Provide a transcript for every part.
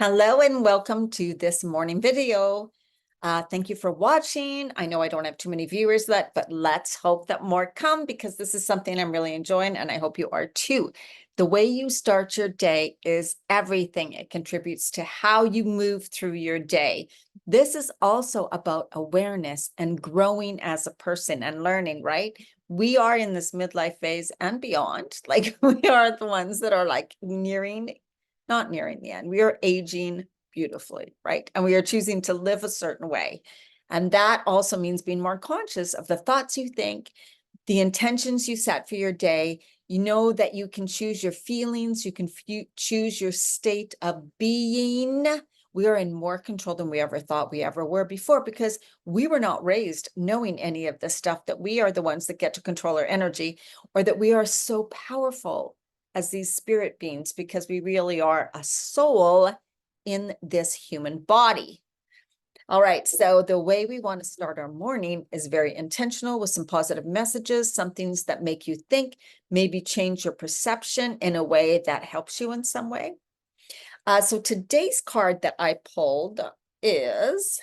Hello and welcome to this morning video. Thank you for watching. I know I don't have too many viewers yet, but let's hope that more come because this is something I'm really enjoying and I hope you are too. The way you start your day is everything. It contributes to how you move through your day. This is also about awareness and growing as a person and learning, right? We are in this midlife phase and beyond. Like we are the ones that are like not nearing the end. We are aging beautifully, right? And we are choosing to live a certain way. And that also means being more conscious of the thoughts you think, the intentions you set for your day. You know that you can choose your feelings, you can choose your state of being. We are in more control than we ever thought we ever were before because we were not raised knowing any of this stuff, that we are the ones that get to control our energy, or that we are so powerful as these spirit beings because we really are a soul in this human body. All right, so the way we want to start our morning is very intentional with some positive messages, some things that make you think, maybe change your perception in a way that helps you in some way. So today's card that I pulled is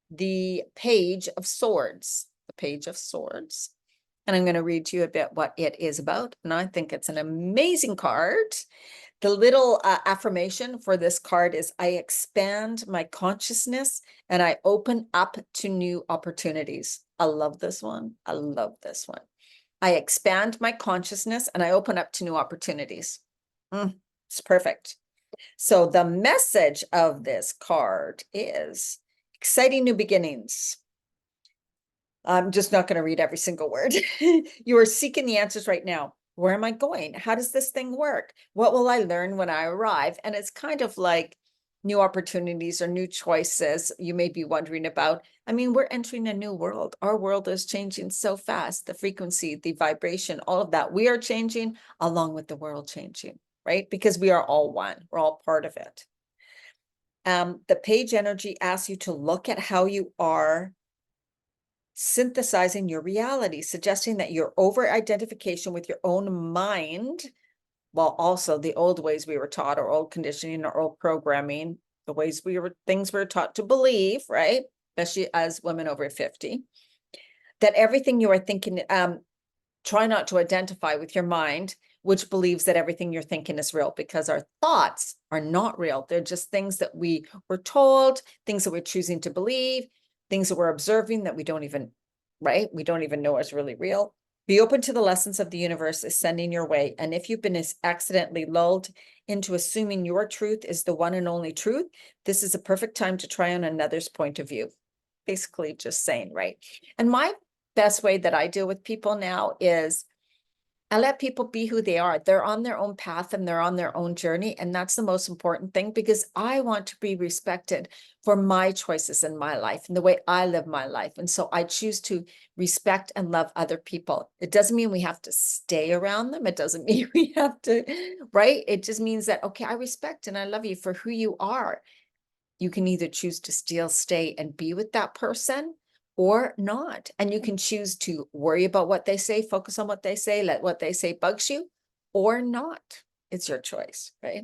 the Page of Swords, the Page of Swords. And I'm going to read to you a bit what it is about. And I think it's an amazing card. The little affirmation for this card is I expand my consciousness and I open up to new opportunities. I love this one. I love this one. I expand my consciousness and I open up to new opportunities. It's perfect. So the message of this card is exciting new beginnings. I'm just not going to read every single word. You are seeking the answers right now. Where am I going? How does this thing work? What will I learn when I arrive? And it's kind of like new opportunities or new choices you may be wondering about. I mean, we're entering a new world. Our world is changing so fast. The frequency, the vibration, all of that. We are changing along with the world changing, right? Because we are all one. We're all part of it. The page energy asks you to look at how you are synthesizing your reality, suggesting that your over-identification with your own mind, while also the old ways we were taught, or old conditioning, or old programming, the ways things we were taught to believe, right? Especially as women over 50, that everything you are thinking, try not to identify with your mind, which believes that everything you're thinking is real, because our thoughts are not real. They're just things that we were told, things that we're choosing to believe, things that we're observing that we don't even, right? We don't even know is really real. Be open to the lessons of the universe is sending your way. And if you've been accidentally lulled into assuming your truth is the one and only truth, this is a perfect time to try on another's point of view. Basically just saying, right? And my best way that I deal with people now is I let people be who they are. They're on their own path and they're on their own journey. And that's the most important thing, because I want to be respected for my choices in my life and the way I live my life. And so I choose to respect and love other people. It doesn't mean we have to stay around them. It doesn't mean we have to, right? It just means that, okay, I respect and I love you for who you are. You can either choose to still stay and be with that person or not. And you can choose to worry about what they say, focus on what they say, let what they say bugs you, or not. It's your choice, right?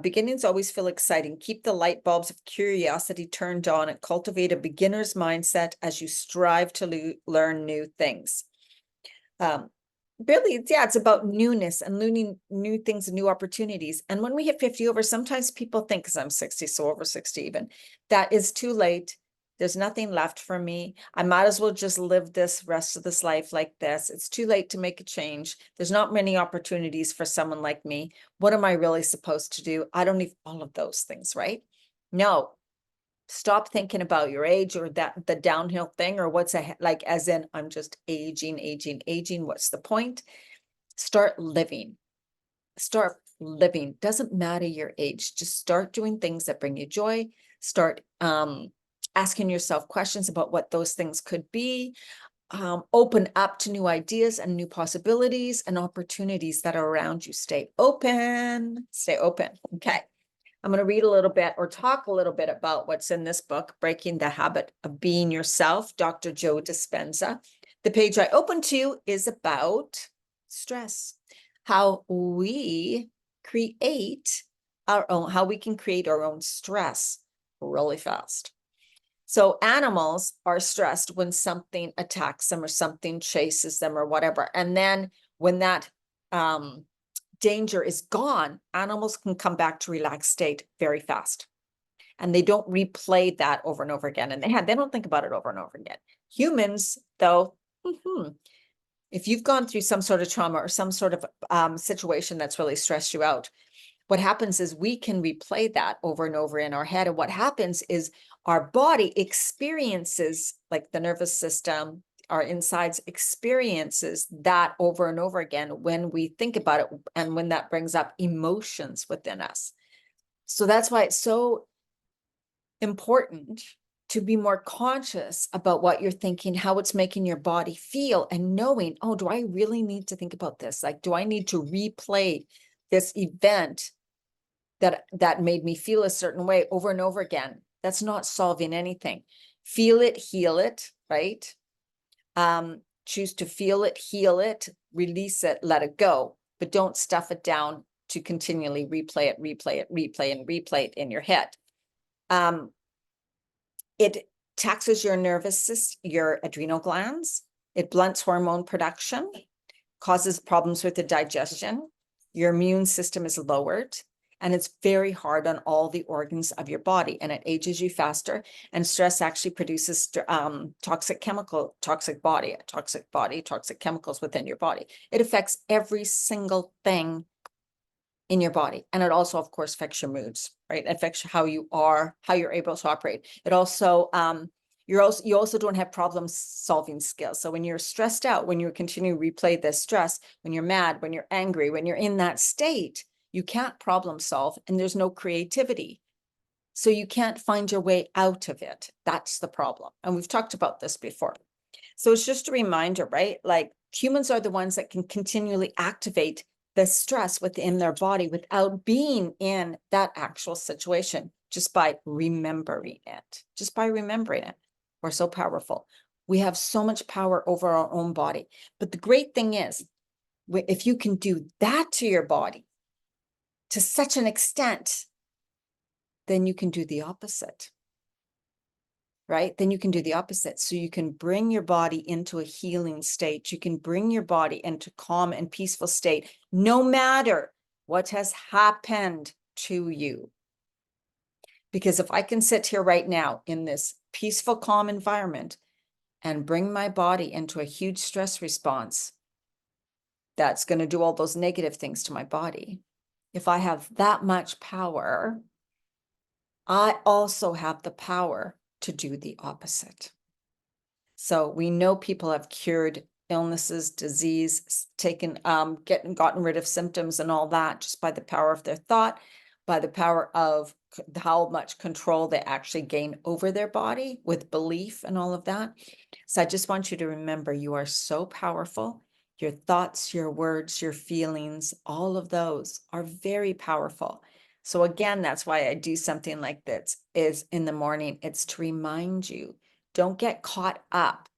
Beginnings always feel exciting. Keep the light bulbs of curiosity turned on and cultivate a beginner's mindset as you strive to learn new things. Really, yeah, it's about newness and learning new things and new opportunities. And when we hit 50 over, sometimes people think, because I'm 60, so over 60 even, that is too late. There's nothing left for me. I might as well just live this rest of this life like this. It's too late to make a change. There's not many opportunities for someone like me. What am I really supposed to do? I don't need all of those things, right? No. Stop thinking about your age or that the downhill thing or what's ahead, like as in I'm just aging. What's the point? Start living. Start living. Doesn't matter your age. Just start doing things that bring you joy. Start asking yourself questions about what those things could be. Open up to new ideas and new possibilities and opportunities that are around you. Stay open. Stay open. Okay. I'm going to read a little bit or talk a little bit about what's in this book, Breaking the Habit of Being Yourself, Dr. Joe Dispenza. The page I opened to is about stress, how we create how we can create our own stress really fast. So animals are stressed when something attacks them or something chases them or whatever. And then when that danger is gone, animals can come back to relaxed state very fast. And they don't replay that over and over again. And they don't think about it over and over again. Humans, though, if you've gone through some sort of trauma or some sort of situation that's really stressed you out, what happens is we can replay that over and over in our head. And what happens is our body experiences, like the nervous system, our insides experiences that over and over again when we think about it and when that brings up emotions within us. So that's why it's so important to be more conscious about what you're thinking, how it's making your body feel, and knowing, oh, do I really need to think about this? Like, do I need to replay this event that made me feel a certain way over and over again? That's not solving anything. Feel it, heal it, right? Choose to feel it, heal it, release it, let it go, but don't stuff it down to continually replay it in your head. It taxes your nervous system, your adrenal glands. It blunts hormone production, causes problems with the digestion. Your immune system is lowered, and it's very hard on all the organs of your body, and it ages you faster. And stress actually produces toxic chemicals within your body. It affects every single thing in your body. And it also, of course, affects your moods, right? It affects how you are, how you're able to operate. It also, you also don't have problem solving skills. So when you're stressed out, when you continue to replay this stress, when you're mad, when you're angry, when you're in that state, you can't problem solve and there's no creativity. So you can't find your way out of it. That's the problem. And we've talked about this before. So it's just a reminder, right? Like humans are the ones that can continually activate the stress within their body without being in that actual situation, just by remembering it. Just by remembering it. We're so powerful. We have so much power over our own body. But the great thing is, if you can do that to your body to such an extent, then you can do the opposite. Right? Then you can do the opposite. So you can bring your body into a healing state. You can bring your body into calm and peaceful state, no matter what has happened to you. Because if I can sit here right now in this peaceful, calm environment and bring my body into a huge stress response, that's going to do all those negative things to my body. If I have that much power, I also have the power to do the opposite. So we know people have cured illnesses, disease, gotten rid of symptoms and all that just by the power of their thought, by the power of how much control they actually gain over their body with belief and all of that. So I just want you to remember, you are so powerful. Your thoughts, your words, your feelings, all of those are very powerful. So again, that's why I do something like this is in the morning. It's to remind you, don't get caught up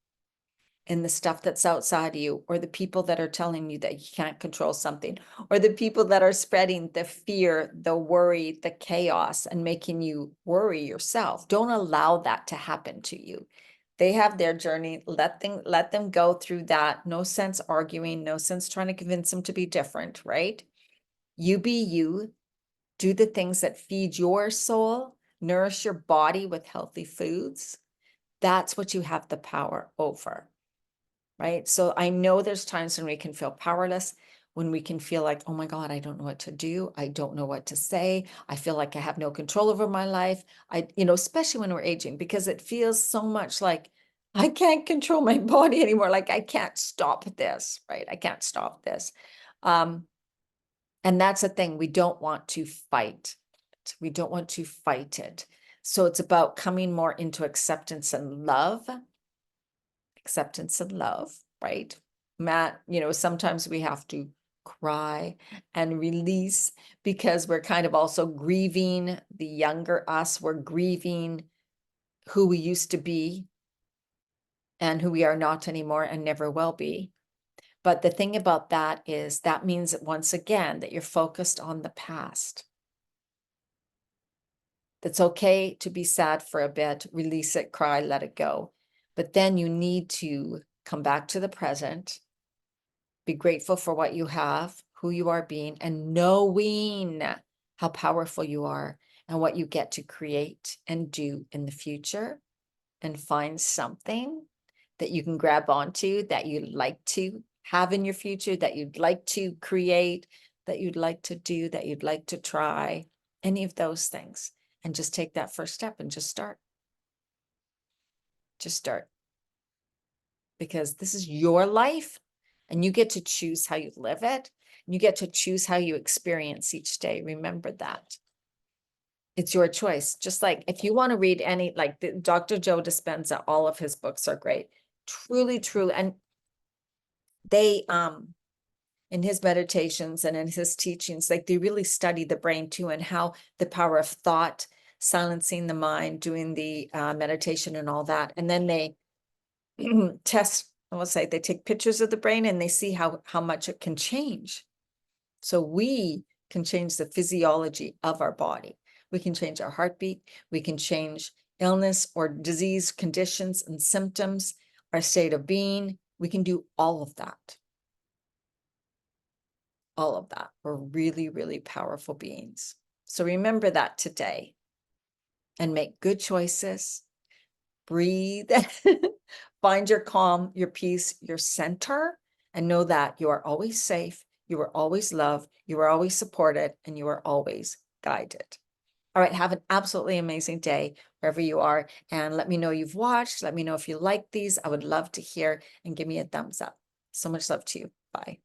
in the stuff that's outside of you, or the people that are telling you that you can't control something, or the people that are spreading the fear, the worry, the chaos, and making you worry yourself. Don't allow that to happen to you. They have their journey. Let them go through that. No sense arguing, no sense trying to convince them to be different, right? You be you. Do the things that feed your soul, nourish your body with healthy foods. That's what you have the power over, right? So I know there's times when we can feel powerless, when we can feel like, oh my God, I don't know what to do. I don't know what to say. I feel like I have no control over my life. Especially when we're aging, because it feels so much like I can't control my body anymore. Like I can't stop this, right? I can't stop this. And that's the thing, we don't want to fight it. We don't want to fight it. So it's about coming more into acceptance and love, right? Matt, sometimes we have to cry and release because we're kind of also grieving the younger us. We're grieving who we used to be and who we are not anymore and never will be. But the thing about that is that means that once again, that you're focused on the past. That's okay to be sad for a bit, release it, cry, let it go. But then you need to come back to the present, be grateful for what you have, who you are being, and knowing how powerful you are and what you get to create and do in the future, and find something that you can grab onto that you'd like to have in your future, that you'd like to create, that you'd like to do, that you'd like to try, any of those things. And just take that first step and just start. Just start. Because this is your life and you get to choose how you live it. You get to choose how you experience each day. Remember that. It's your choice. Just like if you want to read any, like Dr. Joe Dispenza, all of his books are great. Truly, truly. And they, in his meditations and in his teachings, like they really study the brain too, and how the power of thought, silencing the mind, doing the meditation and all that. And then they test, I will say, they take pictures of the brain and they see how much it can change. So we can change the physiology of our body. We can change our heartbeat. We can change illness or disease conditions and symptoms, our state of being. We can do all of that. All of that. We're really, really powerful beings. So remember that today and make good choices. Breathe, find your calm, your peace, your center, and know that you are always safe, you are always loved, you are always supported, and you are always guided. All right, have an absolutely amazing day wherever you are, and let me know you've watched. Let me know if you like these. I would love to hear, and give me a thumbs up. So much love to you. Bye.